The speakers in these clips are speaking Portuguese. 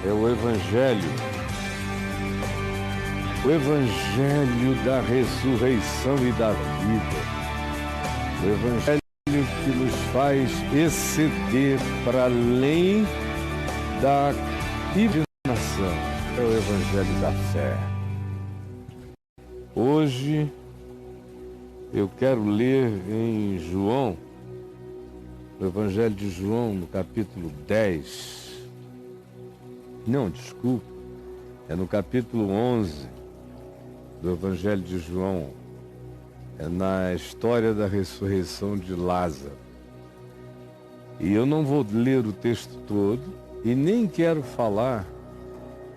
é o Evangelho da ressurreição e da vida, o Evangelho que nos faz exceder para além da imaginação, é o Evangelho da fé. Hoje eu quero ler em João, o Evangelho de João, no capítulo 10. Não, desculpa, é no capítulo 11 do Evangelho de João. É na história da ressurreição de Lázaro. E eu não vou ler o texto todo e nem quero falar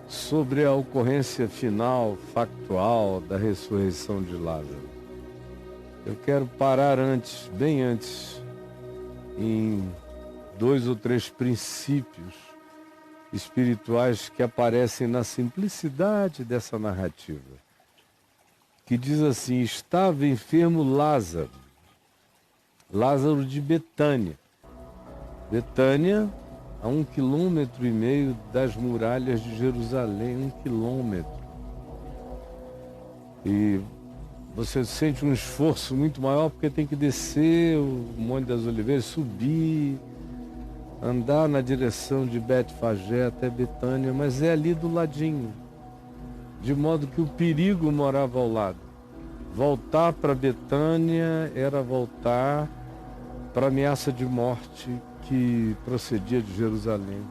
sobre a ocorrência final, factual, da ressurreição de Lázaro. Eu quero parar antes, bem antes, em 2 ou 3 princípios espirituais que aparecem na simplicidade dessa narrativa, que diz assim: estava enfermo Lázaro de Betânia. Betânia, a 1,5 km das muralhas de Jerusalém, 1 km. E você sente um esforço muito maior porque tem que descer o Monte das Oliveiras, subir, andar na direção de Betfagé até Betânia, mas é ali do ladinho, de modo que o perigo morava ao lado. Voltar para Betânia era voltar para a ameaça de morte que procedia de Jerusalém.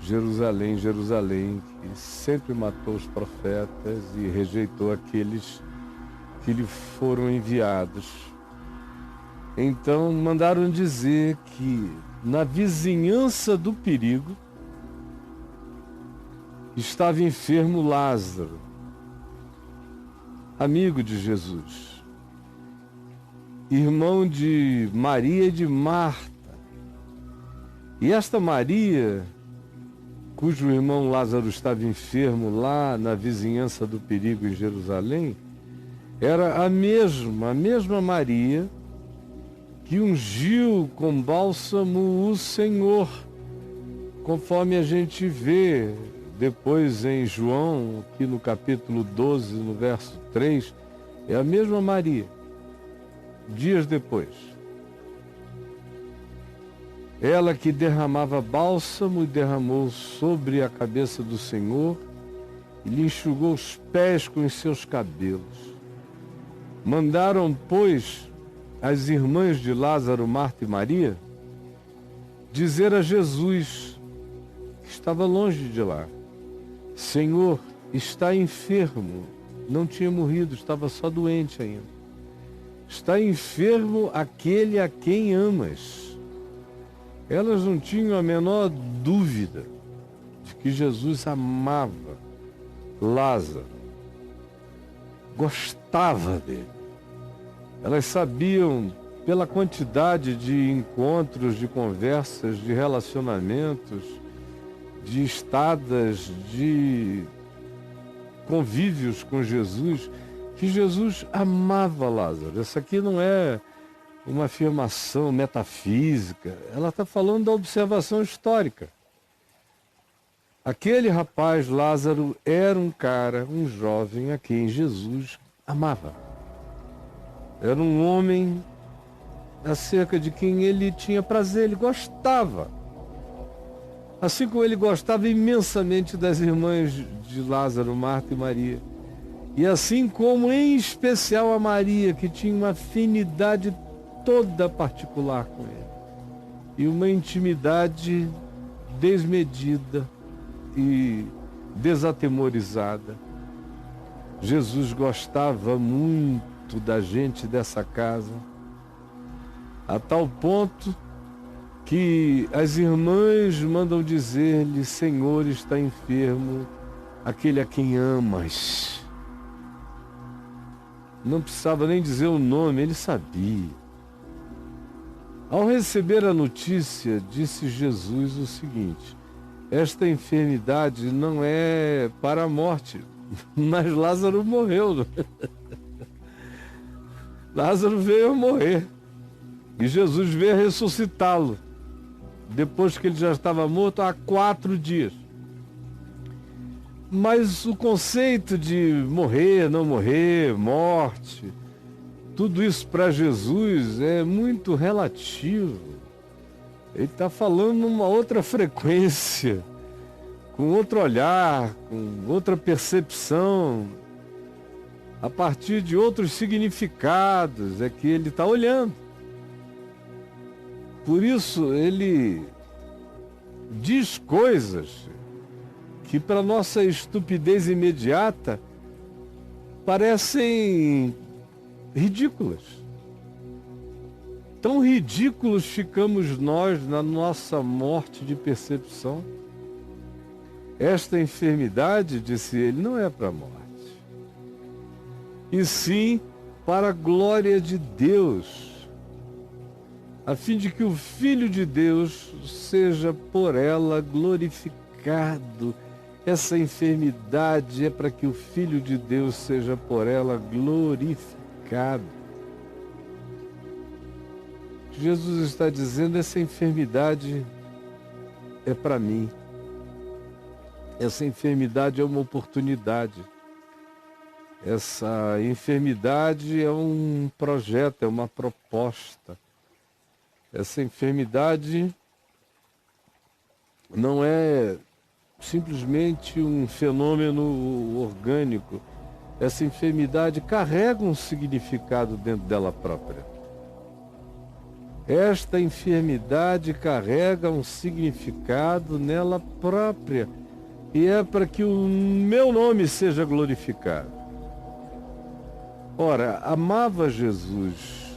Jerusalém, que sempre matou os profetas e rejeitou aqueles que lhe foram enviados. Então mandaram dizer que na vizinhança do perigo estava enfermo Lázaro, amigo de Jesus, irmão de Maria e de Marta. E esta Maria, cujo irmão Lázaro estava enfermo lá na vizinhança do perigo em Jerusalém, era a mesma Maria que ungiu com bálsamo o Senhor, conforme a gente vê depois em João, aqui no capítulo 12, no verso 3, é a mesma Maria, dias depois. Ela que derramava bálsamo e derramou sobre a cabeça do Senhor e lhe enxugou os pés com os seus cabelos. Mandaram, pois, as irmãs de Lázaro, Marta e Maria, dizer a Jesus, que estava longe de lá: Senhor, está enfermo. Não tinha morrido, estava só doente ainda. Está enfermo aquele a quem amas. Elas não tinham a menor dúvida de que Jesus amava Lázaro, gostava dele. Elas sabiam, pela quantidade de encontros, de conversas, de relacionamentos, de estadas, de convívios com Jesus, que Jesus amava Lázaro. Essa aqui não é uma afirmação metafísica, ela está falando da observação histórica. Aquele rapaz, Lázaro, era um cara, um jovem a quem Jesus amava. Era um homem acerca de quem ele tinha prazer, ele gostava. Assim como ele gostava imensamente das irmãs de Lázaro, Marta e Maria. E assim como, em especial, a Maria, que tinha uma afinidade toda particular com ele. E uma intimidade desmedida e desatemorizada. Jesus gostava muito da gente dessa casa, a tal ponto que as irmãs mandam dizer-lhe: Senhor, está enfermo aquele a quem amas. Não precisava nem dizer o nome, ele sabia. Ao receber a notícia, disse Jesus o seguinte: esta enfermidade não é para a morte, mas Lázaro morreu. Lázaro veio a morrer e Jesus veio a ressuscitá-lo, depois que ele já estava morto há 4 dias. Mas o conceito de morrer, não morrer, morte, tudo isso para Jesus é muito relativo. Ele está falando numa outra frequência, com outro olhar, com outra percepção, a partir de outros significados é que ele está olhando. Por isso ele diz coisas que para nossa estupidez imediata parecem ridículas. Tão ridículos ficamos nós na nossa morte de percepção. Esta enfermidade, disse ele, não é para a morte, e sim para a glória de Deus, a fim de que o Filho de Deus seja por ela glorificado. Essa enfermidade é para que o Filho de Deus seja por ela glorificado. Jesus está dizendo, essa enfermidade é para mim. Essa enfermidade é uma oportunidade. Essa enfermidade é um projeto, é uma proposta. Essa enfermidade não é simplesmente um fenômeno orgânico. Essa enfermidade carrega um significado dentro dela própria. Esta enfermidade carrega um significado nela própria. E é para que o meu nome seja glorificado. Ora, amava Jesus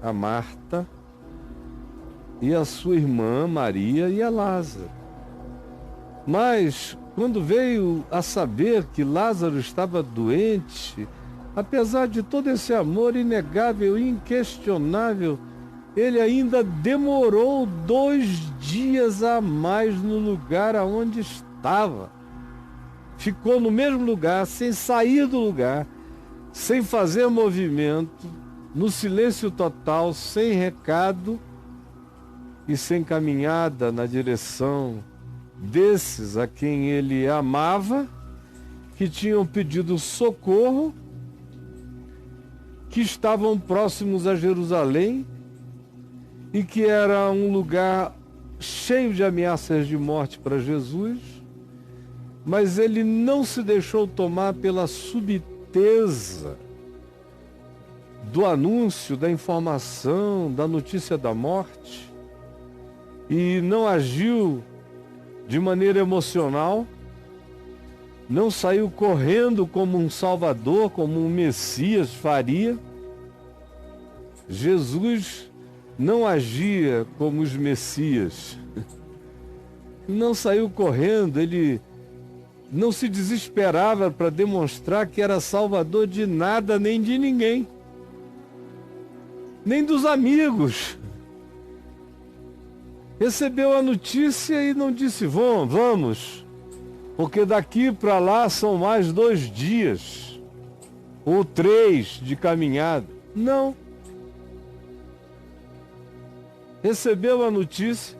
a Marta e a sua irmã Maria e a Lázaro. Mas, quando veio a saber que Lázaro estava doente, apesar de todo esse amor inegável e inquestionável, ele ainda demorou 2 dias a mais no lugar aonde estava. Ficou no mesmo lugar, sem sair do lugar, sem fazer movimento, no silêncio total, sem recado e sem caminhada na direção desses a quem ele amava, que tinham pedido socorro, que estavam próximos a Jerusalém e que era um lugar cheio de ameaças de morte para Jesus, mas ele não se deixou tomar pela subteza do anúncio, da informação, da notícia da morte, e não agiu de maneira emocional, não saiu correndo como um Salvador, como um Messias faria. Jesus não agia como os Messias, não saiu correndo, ele não se desesperava para demonstrar que era Salvador de nada nem de ninguém, nem dos amigos. Recebeu a notícia e não disse, vamos, porque daqui para lá são mais 2 dias, ou 3 de caminhada. Não. Recebeu a notícia,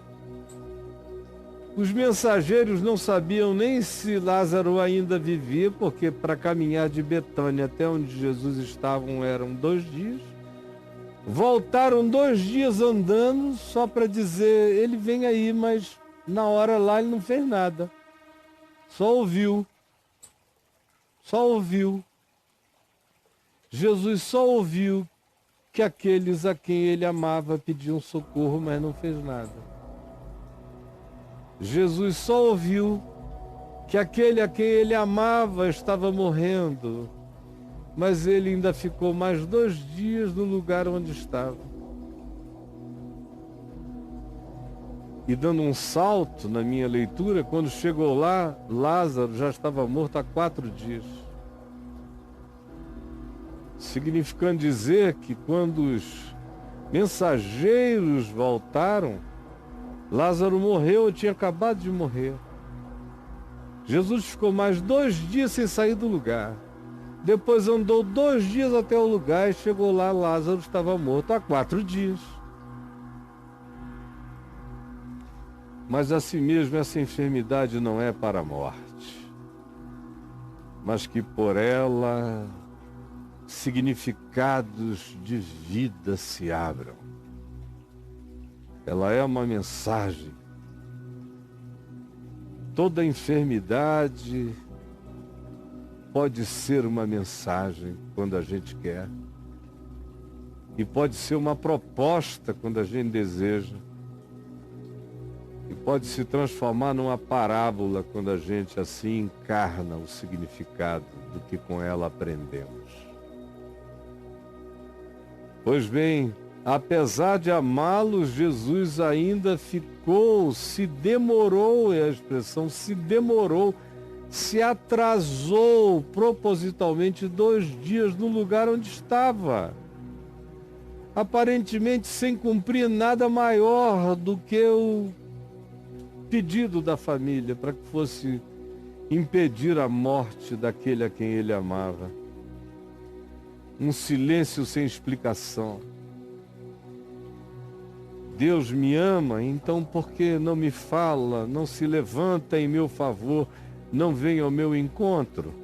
os mensageiros não sabiam nem se Lázaro ainda vivia, porque para caminhar de Betânia até onde Jesus estava eram 2 dias. Voltaram 2 dias andando só para dizer, ele vem aí, mas na hora lá ele não fez nada. Só ouviu. Jesus só ouviu que aqueles a quem ele amava pediam socorro, mas não fez nada. Jesus só ouviu que aquele a quem ele amava estava morrendo, mas ele ainda ficou mais 2 dias no lugar onde estava. E dando um salto na minha leitura, quando chegou lá, Lázaro já estava morto há 4 dias. Significando dizer que quando os mensageiros voltaram, Lázaro morreu, tinha acabado de morrer. Jesus ficou mais 2 dias sem sair do lugar. Depois andou 2 dias até o lugar e chegou lá, Lázaro estava morto há 4 dias. Mas assim mesmo essa enfermidade não é para a morte. mas que por ela significados de vida se abram. Ela é uma mensagem. Toda enfermidade pode ser uma mensagem quando a gente quer. E pode ser uma proposta quando a gente deseja. E pode se transformar numa parábola quando a gente assim encarna o significado do que com ela aprendemos. Pois bem, apesar de amá-los, Jesus ainda se demorou, é a expressão, se demorou, se atrasou propositalmente 2 dias no lugar onde estava. Aparentemente sem cumprir nada maior do que o pedido da família para que fosse impedir a morte daquele a quem ele amava. Um silêncio sem explicação. Deus me ama, então por que não me fala, não se levanta em meu favor, não vem ao meu encontro?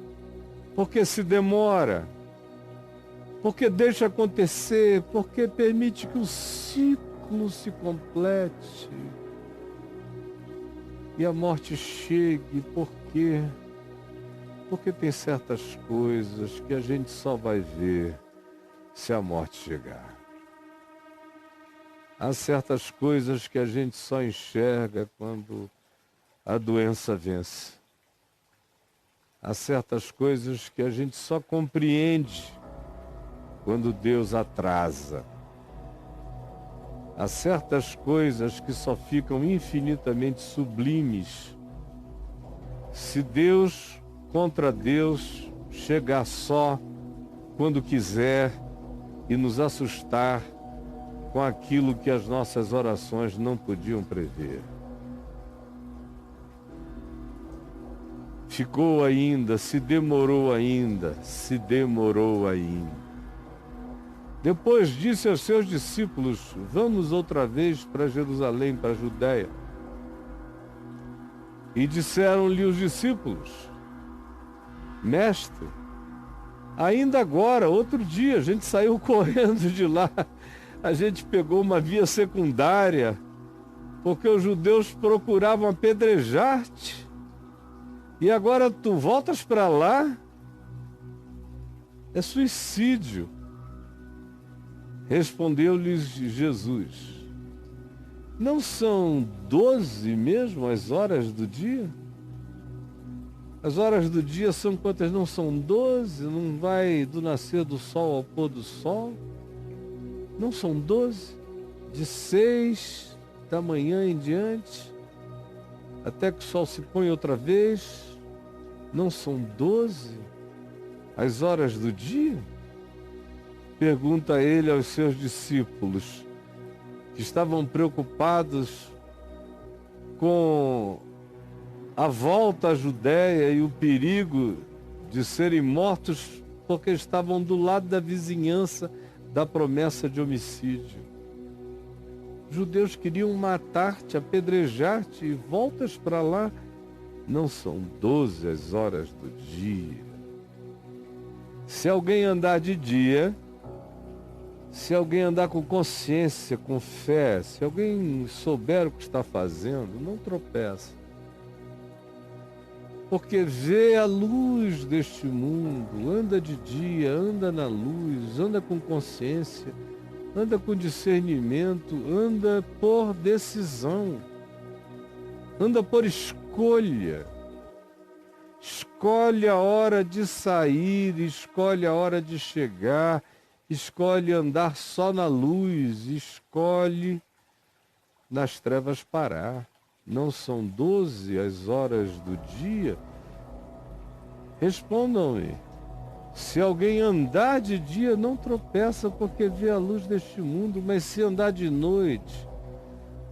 Por que se demora? Porque deixa acontecer, porque permite que o ciclo se complete e a morte chegue. Por quê? Porque tem certas coisas que a gente só vai ver se a morte chegar. Há certas coisas que a gente só enxerga quando a doença vence. Há certas coisas que a gente só compreende quando Deus atrasa. Há certas coisas que só ficam infinitamente sublimes se Deus contra Deus chegar só quando quiser e nos assustar com aquilo que as nossas orações não podiam prever. Ficou ainda, se demorou ainda. Depois disse aos seus discípulos: vamos outra vez para Jerusalém, para a Judéia. E disseram-lhe os discípulos: Mestre, ainda agora, outro dia, a gente saiu correndo de lá, a gente pegou uma via secundária, porque os judeus procuravam apedrejar-te, e agora tu voltas para lá? É suicídio. Respondeu-lhes Jesus: não são 12 mesmo as horas do dia? As horas do dia são quantas? Não são 12? Não vai do nascer do sol ao pôr do sol? Não são 12? De 6 da manhã em diante, até que o sol se põe outra vez? Não são 12 as horas do dia? Pergunta ele aos seus discípulos, que estavam preocupados com a volta à Judéia e o perigo de serem mortos porque estavam do lado da vizinhança da promessa de homicídio. Os judeus queriam matar-te, apedrejar-te, e voltas para lá. Não são 12 as horas do dia. Se alguém andar de dia, se alguém andar com consciência, com fé, se alguém souber o que está fazendo, não tropeça. Porque vê a luz deste mundo, anda de dia, anda na luz, anda com consciência, anda com discernimento, anda por decisão, anda por escolha. Escolhe a hora de sair, escolhe a hora de chegar, escolhe andar só na luz, escolhe nas trevas parar. Não são 12 as horas do dia? Respondam-me. Se alguém andar de dia, não tropeça porque vê a luz deste mundo, mas se andar de noite,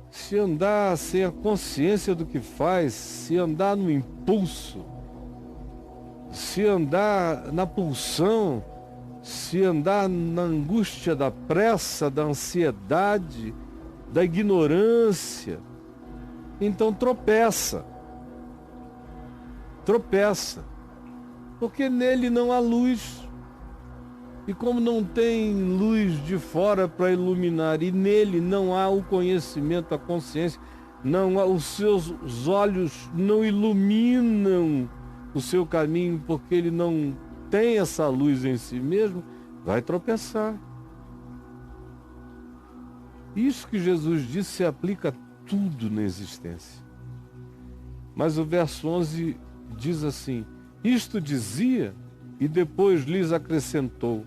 se andar sem a consciência do que faz, se andar no impulso, se andar na pulsão, se andar na angústia da pressa, da ansiedade, da ignorância, então tropeça. porque nele não há luz. E como não tem luz de fora para iluminar, e nele não há o conhecimento, a consciência, não há, os seus olhos não iluminam o seu caminho, porque ele não tem essa luz em si mesmo, vai tropeçar. Isso que Jesus disse se aplica a tudo na existência. Mas o verso 11 diz assim: isto dizia e depois lhes acrescentou: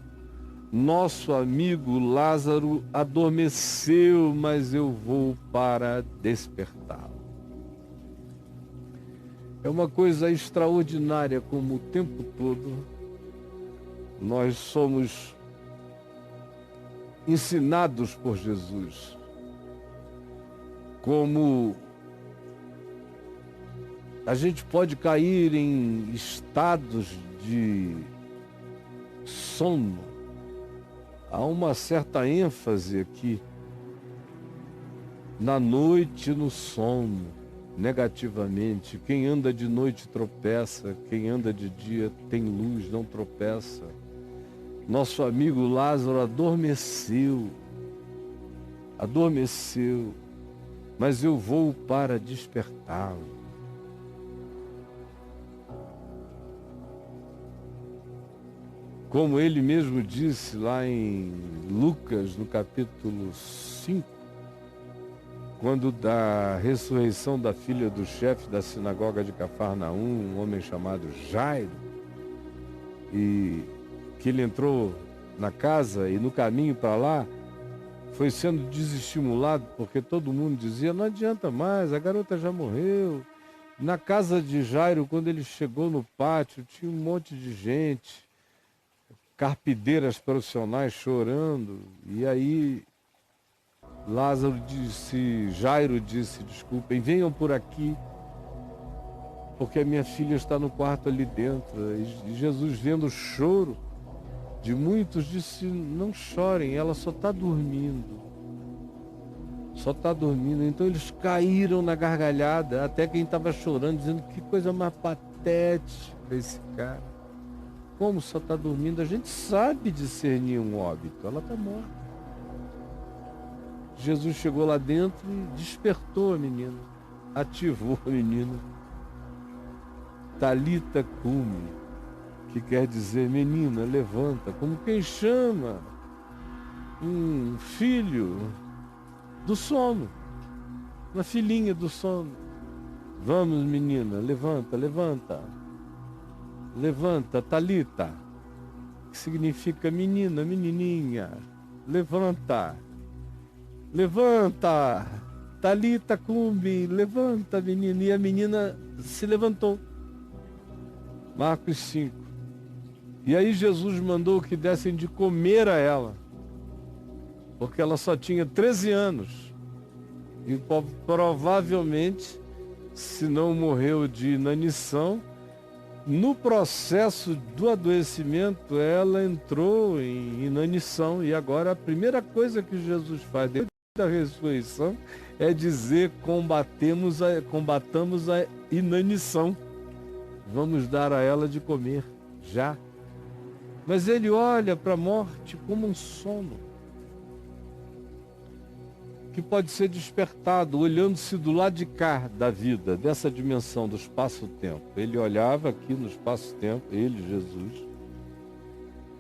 nosso amigo Lázaro adormeceu, mas eu vou para despertá-lo. É uma coisa extraordinária como o tempo todo nós somos ensinados por Jesus, como a gente pode cair em estados de sono. Há uma certa ênfase aqui na noite, no sono, negativamente. Quem anda de noite tropeça, quem anda de dia tem luz, não tropeça. Nosso amigo Lázaro adormeceu, mas eu vou para despertá-lo. Como ele mesmo disse lá em Lucas, no capítulo 5, quando da ressurreição da filha do chefe da sinagoga de Cafarnaum, um homem chamado Jairo, e que ele entrou na casa e no caminho para lá foi sendo desestimulado, porque todo mundo dizia: não adianta mais, a garota já morreu. Na casa de Jairo, quando ele chegou no pátio, tinha um monte de gente, carpideiras profissionais chorando, e aí Jairo disse: desculpem, venham por aqui, porque a minha filha está no quarto ali dentro. E Jesus, vendo o choro de muitos, disse: não chorem, ela só está dormindo. Então eles caíram na gargalhada, até quem estava chorando, dizendo: que coisa mais patética esse cara. Como só está dormindo? A gente sabe discernir um óbito, ela está morta. Jesus chegou lá dentro e despertou a menina, ativou a menina. Talita cumi, que quer dizer: menina, levanta, como quem chama um filho do sono, uma filhinha do sono. Vamos, menina, levanta, Talita, que significa menina, menininha, levanta, Talita cumi, levanta, menina. E a menina se levantou. Marcos 5. E aí Jesus mandou que dessem de comer a ela, porque ela só tinha 13 anos. E provavelmente, se não morreu de inanição, no processo do adoecimento, ela entrou em inanição. E agora a primeira coisa que Jesus faz depois da ressurreição é dizer: combatamos a inanição. Vamos dar a ela de comer já. Mas ele olha para a morte como um sono que pode ser despertado, olhando-se do lado de cá da vida, dessa dimensão do espaço-tempo. Ele olhava aqui no espaço-tempo, ele, Jesus,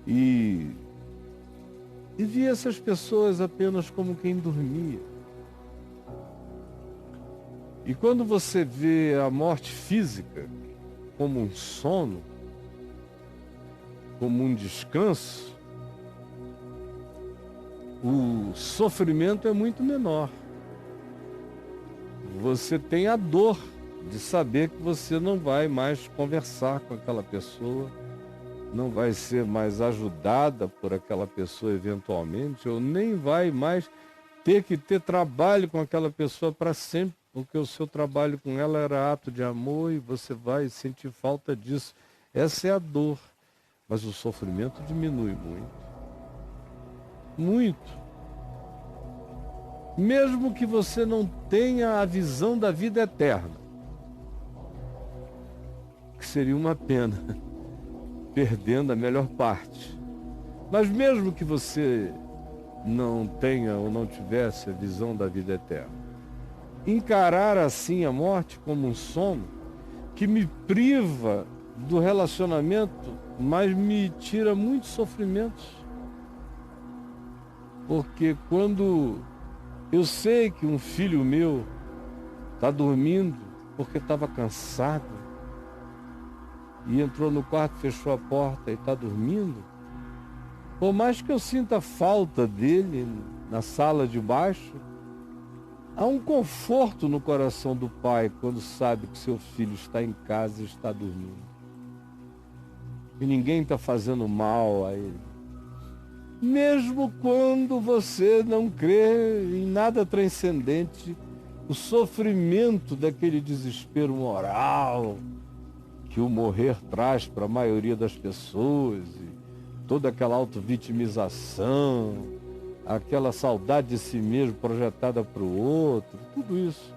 e via essas pessoas apenas como quem dormia. E quando você vê a morte física como um sono, como um descanso, o sofrimento é muito menor. Você tem a dor de saber que você não vai mais conversar com aquela pessoa, não vai ser mais ajudada por aquela pessoa eventualmente, ou nem vai mais ter que ter trabalho com aquela pessoa para sempre, porque o seu trabalho com ela era ato de amor e você vai sentir falta disso. Essa é a dor. Mas o sofrimento diminui muito. Muito. Mesmo que você não tenha a visão da vida eterna, que seria uma pena, perdendo a melhor parte. Mas mesmo que você não tenha ou não tivesse a visão da vida eterna, encarar assim a morte como um sono que me priva do relacionamento, mas me tira muitos sofrimentos. Porque quando eu sei que um filho meu está dormindo porque estava cansado e entrou no quarto, fechou a porta e está dormindo, por mais que eu sinta falta dele na sala de baixo, há um conforto no coração do pai quando sabe que seu filho está em casa e está dormindo. E ninguém está fazendo mal a ele. Mesmo quando você não crê em nada transcendente, o sofrimento daquele desespero moral que o morrer traz para a maioria das pessoas, e toda aquela autovitimização, aquela saudade de si mesmo projetada para o outro, tudo isso,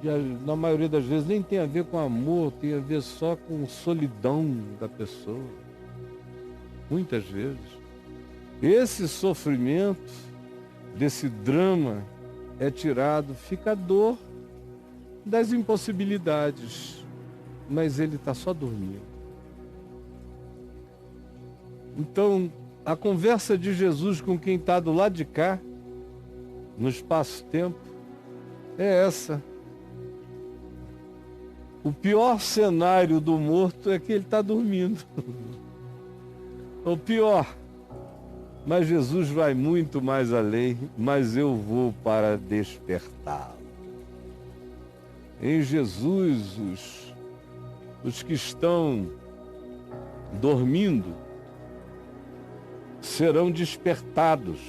que na maioria das vezes nem tem a ver com amor, tem a ver só com solidão da pessoa. Muitas vezes. Esse sofrimento, desse drama, é tirado, fica a dor das impossibilidades, mas ele está só dormindo. Então, a conversa de Jesus com quem está do lado de cá, no espaço-tempo, é essa. O pior cenário do morto é que ele está dormindo. O pior. Mas Jesus vai muito mais além, mas eu vou para despertá-lo. Em Jesus, os que estão dormindo serão despertados.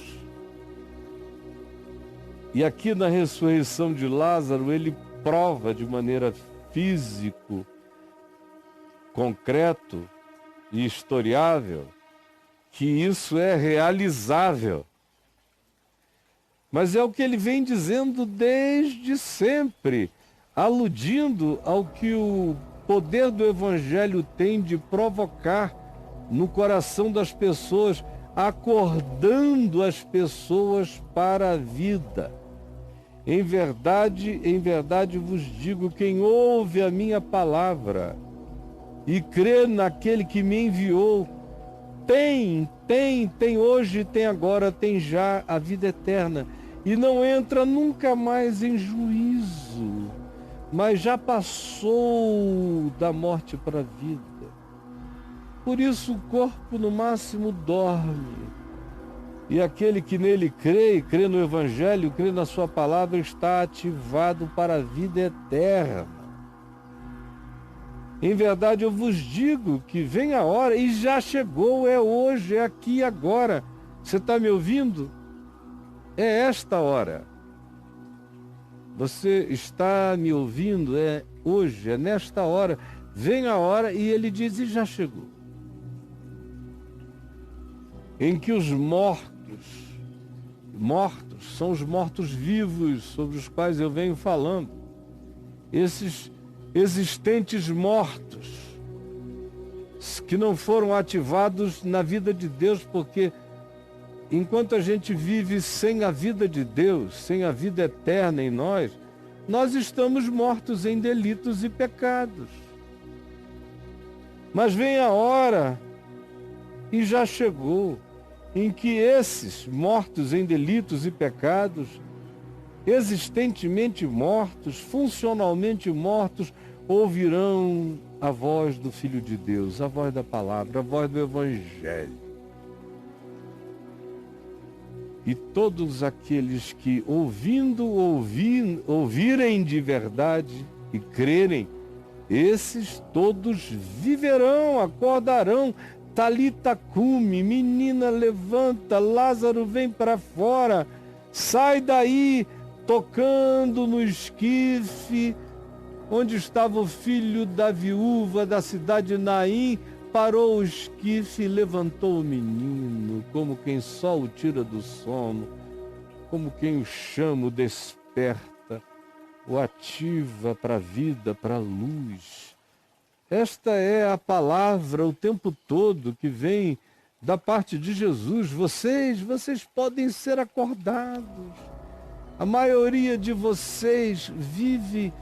E aqui na ressurreição de Lázaro, ele prova de maneira físico, concreto e historiável que isso é realizável. Mas é o que ele vem dizendo desde sempre, aludindo ao que o poder do Evangelho tem de provocar no coração das pessoas, acordando as pessoas para a vida. Em verdade vos digo, quem ouve a minha palavra e crê naquele que me enviou, tem hoje, tem agora, tem já a vida eterna. E não entra nunca mais em juízo, mas já passou da morte para a vida. Por isso o corpo no máximo dorme. E aquele que nele crê no Evangelho, crê na sua palavra, está ativado para a vida eterna. Em verdade eu vos digo que vem a hora, e já chegou, é hoje, é aqui e agora. Você está me ouvindo? É esta hora. Você está me ouvindo? É hoje, é nesta hora. Vem a hora, e ele diz, e já chegou. Em que os mortos são os mortos-vivos sobre os quais eu venho falando. Esses existentes mortos que não foram ativados na vida de Deus, porque enquanto a gente vive sem a vida de Deus, sem a vida eterna em nós estamos mortos em delitos e pecados. Mas vem a hora, e já chegou, em que esses mortos em delitos e pecados, existentemente mortos, funcionalmente mortos, ouvirão a voz do Filho de Deus, a voz da palavra, a voz do Evangelho. E todos aqueles que ouvirem de verdade e crerem, esses todos viverão, acordarão. Talita cumi, menina levanta, Lázaro vem para fora, sai daí, tocando no esquife, onde estava o filho da viúva da cidade de Naim, parou o esquife e levantou o menino, como quem só o tira do sono, como quem o chama, o desperta, o ativa para a vida, para a luz. Esta é a palavra o tempo todo que vem da parte de Jesus. Vocês podem ser acordados. A maioria de vocês vive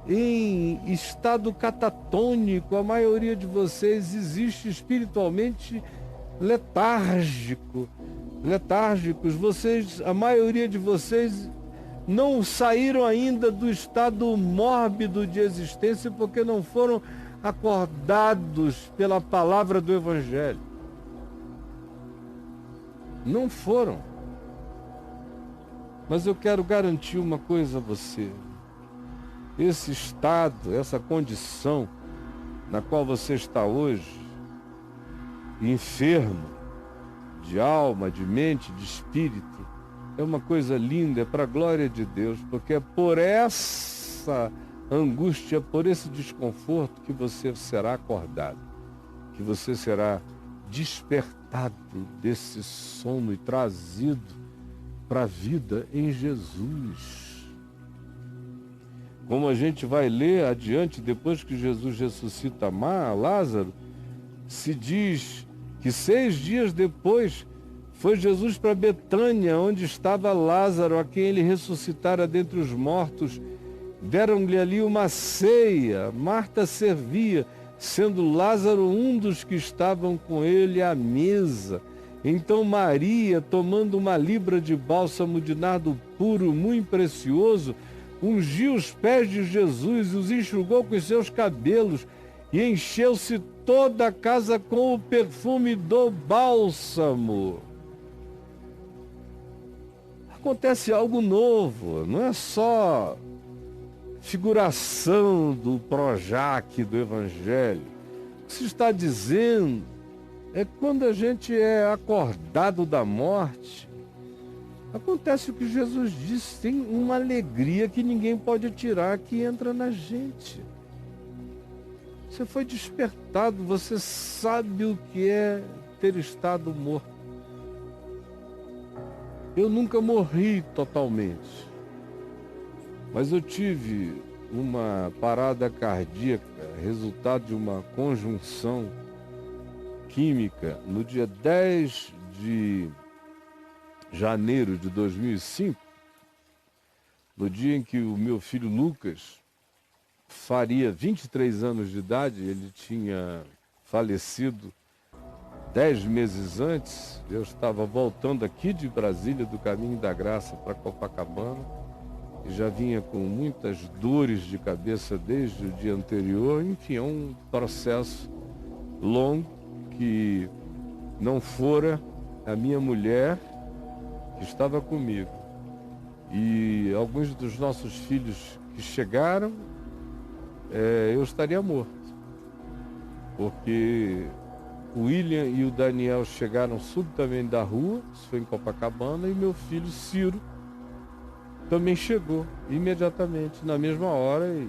em estado catatônico, a maioria de vocês existe espiritualmente letárgicos. A maioria de vocês não saíram ainda do estado mórbido de existência porque não foram acordados pela palavra do Evangelho. Não foram. Mas eu quero garantir uma coisa a você. Esse estado, essa condição na qual você está hoje, enfermo, de alma, de mente, de espírito, é uma coisa linda, é para a glória de Deus, porque é por essa angústia, por esse desconforto que você será acordado, que você será despertado desse sono e trazido para a vida em Jesus. Como a gente vai ler adiante, depois que Jesus ressuscita Lázaro, se diz que 6 dias depois foi Jesus para Betânia, onde estava Lázaro, a quem ele ressuscitara dentre os mortos. Deram-lhe ali uma ceia, Marta servia, sendo Lázaro um dos que estavam com ele à mesa. Então Maria, tomando uma libra de bálsamo de nardo puro, muito precioso, ungiu os pés de Jesus e os enxugou com os seus cabelos, e encheu-se toda a casa com o perfume do bálsamo. Acontece algo novo, não é só figuração do Projac do Evangelho. O que se está dizendo é que quando a gente é acordado da morte, acontece o que Jesus disse, tem uma alegria que ninguém pode tirar, que entra na gente. Você foi despertado, você sabe o que é ter estado morto. Eu nunca morri totalmente, mas eu tive uma parada cardíaca, resultado de uma conjunção química, no dia 10 de janeiro de 2005, no dia em que o meu filho Lucas faria 23 anos de idade. Ele tinha falecido 10 meses antes. Eu estava voltando aqui de Brasília, do Caminho da Graça para Copacabana, e já vinha com muitas dores de cabeça desde o dia anterior. Enfim, é um processo longo que não fora a minha mulher que estava comigo e alguns dos nossos filhos que chegaram, eu estaria morto, porque o William e o Daniel chegaram subitamente da rua, isso foi em Copacabana, e meu filho Ciro também chegou imediatamente, na mesma hora. E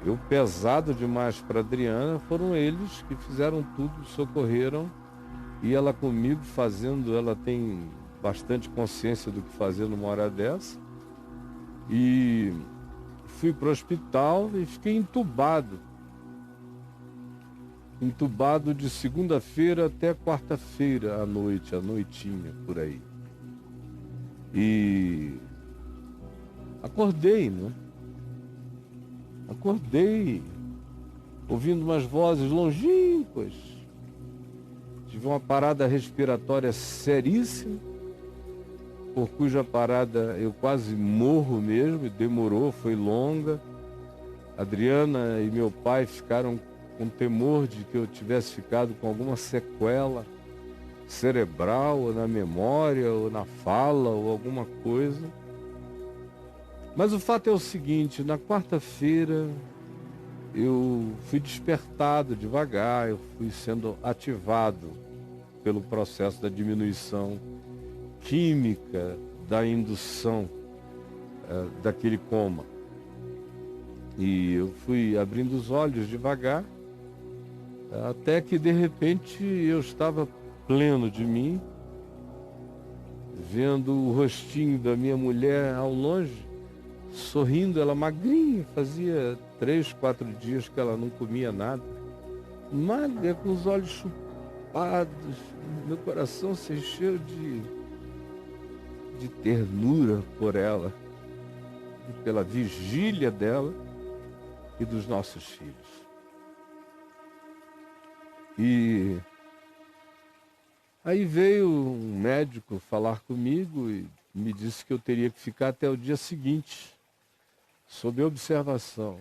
eu, pesado demais para Adriana, foram eles que fizeram tudo, socorreram, e ela comigo fazendo, ela tem bastante consciência do que fazer numa hora dessa. E fui para o hospital e fiquei entubado de segunda-feira até quarta-feira à noite, à noitinha, por aí. E acordei, né? Acordei ouvindo umas vozes longínquas. Tive uma parada respiratória seríssima, por cuja parada eu quase morro mesmo, e demorou, foi longa. Adriana e meu pai ficaram com temor de que eu tivesse ficado com alguma sequela cerebral, ou na memória, ou na fala, ou alguma coisa. Mas o fato é o seguinte: na quarta-feira eu fui despertado devagar, eu fui sendo ativado pelo processo da diminuição química da indução daquele coma. E eu fui abrindo os olhos devagar, até que de repente eu estava pleno de mim, vendo o rostinho da minha mulher ao longe, sorrindo, ela magrinha, fazia 3, 4 dias que ela não comia nada. magra, com os olhos chupados, meu coração se encheu de ternura por ela, e pela vigília dela e dos nossos filhos. E aí veio um médico falar comigo e me disse que eu teria que ficar até o dia seguinte, sob observação.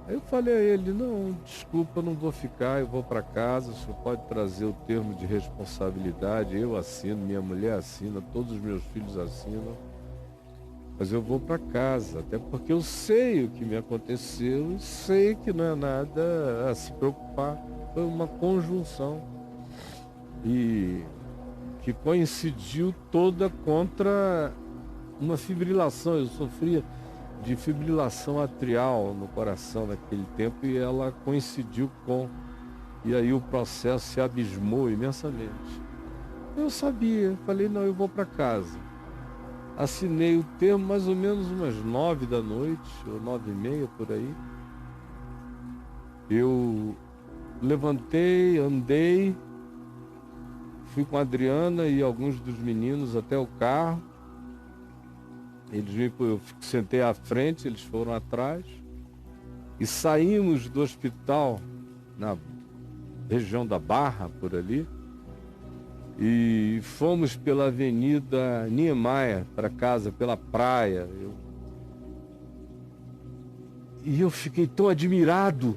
Aí eu falei a ele, não, desculpa, não vou ficar, eu vou para casa, o senhor pode trazer o termo de responsabilidade, eu assino, minha mulher assina, todos os meus filhos assinam, mas eu vou para casa, até porque eu sei o que me aconteceu, sei que não é nada a se preocupar, foi uma conjunção e que coincidiu toda contra uma fibrilação. Eu sofria de fibrilação atrial no coração naquele tempo e ela coincidiu com, e aí o processo se abismou imensamente. Eu sabia, falei, não, eu vou para casa. Assinei o termo mais ou menos umas 9 da noite, ou 9h30 por aí. Eu levantei, andei, fui com a Adriana e alguns dos meninos até o carro. Eu sentei à frente, eles foram atrás. E saímos do hospital, na região da Barra, por ali. E fomos pela Avenida Niemeyer para casa, pela praia. E eu fiquei tão admirado,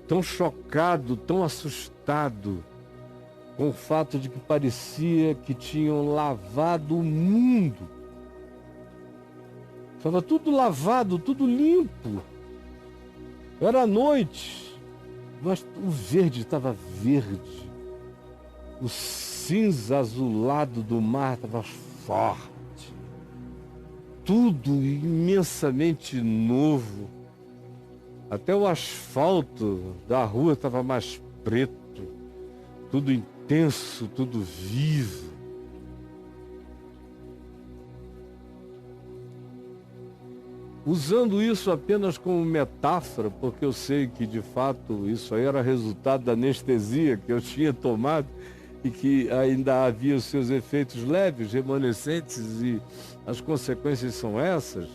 tão chocado, tão assustado com o fato de que parecia que tinham lavado o mundo. Estava tudo lavado, tudo limpo. Era noite, mas o verde estava verde. O cinza azulado do mar estava forte. Tudo imensamente novo. Até o asfalto da rua estava mais preto. Tudo intenso, tudo vivo. Usando isso apenas como metáfora, porque eu sei que de fato isso aí era resultado da anestesia que eu tinha tomado e que ainda havia os seus efeitos leves, remanescentes, e as consequências são essas.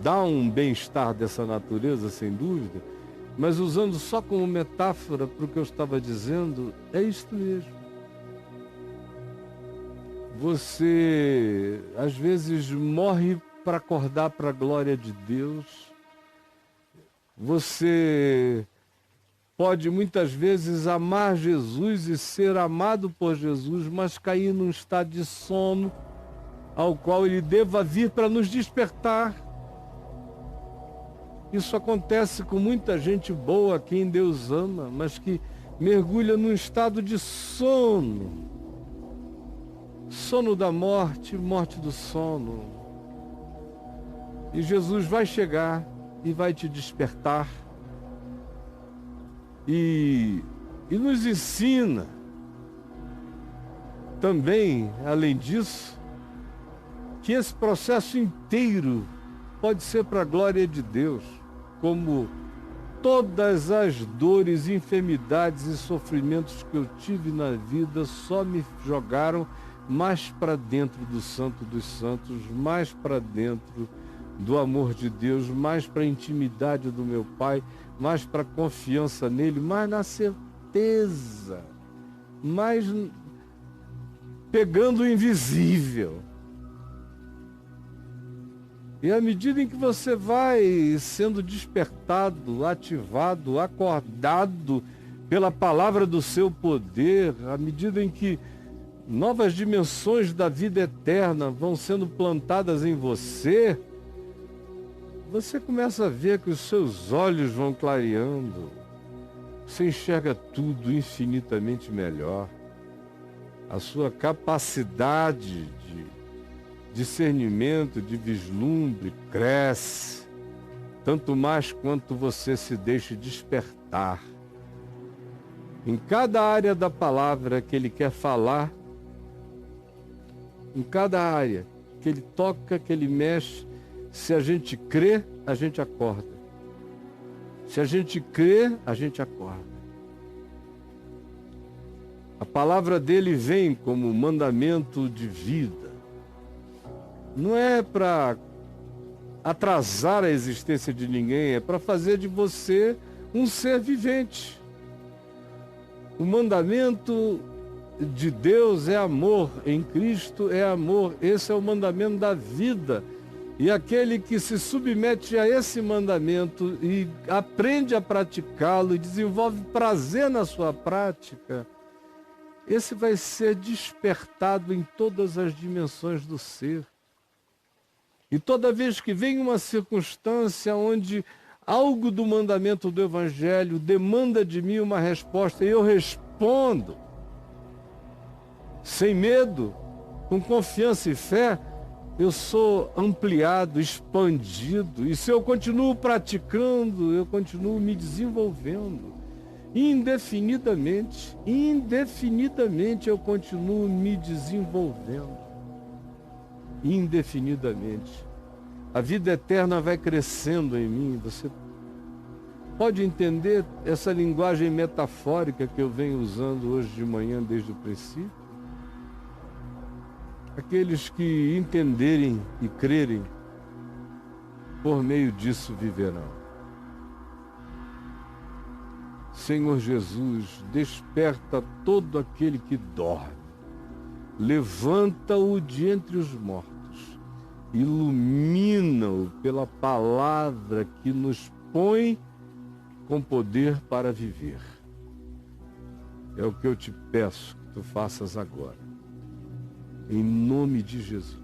Dá um bem-estar dessa natureza, sem dúvida, mas usando só como metáfora para o que eu estava dizendo, é isto mesmo. Você, às vezes, morre para acordar para a glória de Deus. Você pode muitas vezes amar Jesus e ser amado por Jesus, mas cair num estado de sono ao qual ele deva vir para nos despertar. Isso acontece com muita gente boa, quem Deus ama, mas que mergulha num estado de sono. Sono da morte, morte do sono. E Jesus vai chegar e vai te despertar e nos ensina também, além disso, que esse processo inteiro pode ser para a glória de Deus, como todas as dores, enfermidades e sofrimentos que eu tive na vida só me jogaram mais para dentro do Santo dos Santos, mais para dentro do amor de Deus, mais para a intimidade do meu Pai, mais para a confiança nele, mais na certeza, mais pegando o invisível. E à medida em que você vai sendo despertado, ativado, acordado pela palavra do seu poder, à medida em que novas dimensões da vida eterna vão sendo plantadas em você, você começa a ver que os seus olhos vão clareando. Você enxerga tudo infinitamente melhor. A sua capacidade de discernimento, de vislumbre cresce, tanto mais quanto você se deixa despertar. Em cada área da palavra que ele quer falar, em cada área que ele toca, que ele mexe, se a gente crê, a gente acorda. Se a gente crê, a gente acorda. A palavra dele vem como mandamento de vida. Não é para atrasar a existência de ninguém, é para fazer de você um ser vivente. O mandamento de Deus é amor, em Cristo é amor. Esse é o mandamento da vida. E aquele que se submete a esse mandamento e aprende a praticá-lo e desenvolve prazer na sua prática, esse vai ser despertado em todas as dimensões do ser. E toda vez que vem uma circunstância onde algo do mandamento do Evangelho demanda de mim uma resposta, e eu respondo, sem medo, com confiança e fé, eu sou ampliado, expandido. E se eu continuo praticando, eu continuo me desenvolvendo. Indefinidamente eu continuo me desenvolvendo. Indefinidamente. A vida eterna vai crescendo em mim. Você pode entender essa linguagem metafórica que eu venho usando hoje de manhã desde o princípio? Aqueles que entenderem e crerem, por meio disso viverão. Senhor Jesus, desperta todo aquele que dorme, levanta-o de entre os mortos, ilumina-o pela palavra que nos põe com poder para viver. É o que eu te peço que tu faças agora, em nome de Jesus.